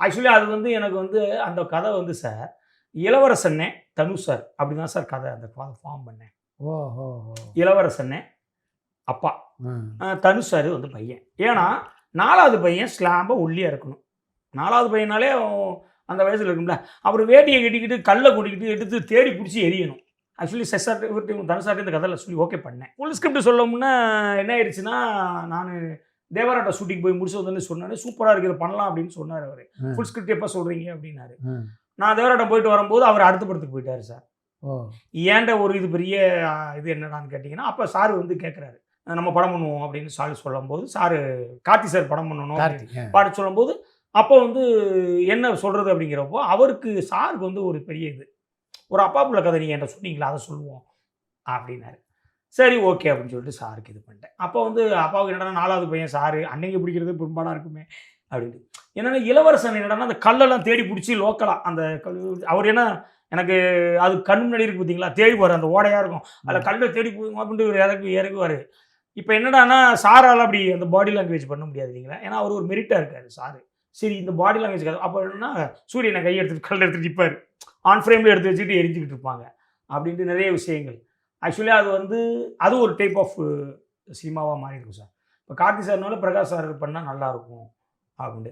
Actually அது வந்து எனக்கு வந்து அந்த கதை வந்து சார், இளவரசனே, தனுஷ் சார் அப்படி தான் சார் கதை அந்த ஃபார்ம் பண்ணேன். ஓஹோஹோ! இளவரசனே அப்பா. ம். தனுஷ் சார் வந்து பையன். ஏன்னா 4வது பையன் ஸ்லாம்பா ஒல்லியா இருக்கணும். 4வது பையனாலே அந்த வயசுல இருக்கும்ல. அப்புறம் வேட்டிய கட்டிக்கிட்டு, கல்ல கொட்டிக்கிட்டு எடுத்து தேடி புடிச்சு எறியணும். ஆக்சுவலி செசார் இவர்ட்ட தனுஷ் சார்ட்ட இந்த கதையில சொல்லி ஓகே பண்ணேன். ஃபுல் ஸ்கிரிப்ட் சொல்ல முன்ன என்ன ஆயிடுச்சுன்னா, நானு தேவராட்ட ஷூட்டிங் போய் முடிச்சு வந்தோனே சொன்னோனே, "சூப்பரா இருக்கு. இத பண்ணலாம்" அப்படின்னு சொன்னாரு அவரு. ம். "ஃபுல் ஸ்கிரிப்ட் எப்ப சொல்றீங்க?" அப்படின்னாரு. ம். நான் தேவராட்டம் போயிட்டு வரும்போது, அவர் அடுத்த படத்துக்கு போயிட்டாரு சார். ஓ! ஏன்ட்ட ஒரு இது பெரிய இது என்னடான்னு கேட்டீங்கன்னா, அப்ப சார் வந்து கேட்கறாரு. நம்ம படம் பண்ணுவோம் அப்படின்னு சொல்லும்போது, சாரு கார்த்தி சார் படம் பண்ணணும் அப்படின்னு கார்த்திக். பாட்டு சொல்லும்போது, அப்போ வந்து என்ன சொல்றது அப்படிங்கிறப்போ, அவருக்கு சாருக்கு வந்து ஒரு பெரிய இது. ஒரு அப்பா புள்ள கதை நீங்க என்ட்ட சொன்னீங்களா, அத சொல்லுவோம் அப்படின்னாரு. சரி ஓகே அப்படின்னு சொல்லிட்டு சாருக்கு இது பண்ணிட்டேன். அப்போ வந்து அப்பாவுக்கு என்னடான்னா 4வது பையன் சாரு, அன்னைக்கு பிடிக்கிறது பெரும்பாடா இருக்குமே அப்படின்ட்டு. என்னன்னா இளவரசன் என்னடான்னா அந்த கல்லெல்லாம் தேடி புடிச்சு லோக்கலா அந்த அவர் என்ன எனக்கு அது கண் முன்னாடி இருக்கு பார்த்தீங்களா, தேடுவாரு அந்த ஓடையா இருக்கும். அதில கல்ல தேடி அப்படின்ட்டு இறக்குவாரு. இப்ப என்னடான்னா, சாரால அப்படி அந்த பாடி லாங்குவேஜ் பண்ண முடியாது இல்லைங்களா? ஏன்னா, அவரு ஒரு மெரிட்டா இருக்காரு சாரு. சரி இந்த பாடி லாங்குவேஜ்க்காக அப்ப என்னன்னா, சூரியன கைய எடுத்துட்டு கல்ல எடுத்துட்டு நிப்பாரு. ஆன் ஃப்ரேம்ல எடுத்து வச்சுட்டு எரிஞ்சுகிட்டு இருப்பாங்க. அப்படின்ட்டு நெறைய விஷயங்கள். ஆக்சுவலி அது வந்து அது ஒரு டைப் ஆஃப் சினிமாவா மாறியிருக்கும் சார். இப்ப கார்த்தி சார்னால பிரகாஷ் சார் பண்ணா நல்லாருக்கும். அப்படின்னு.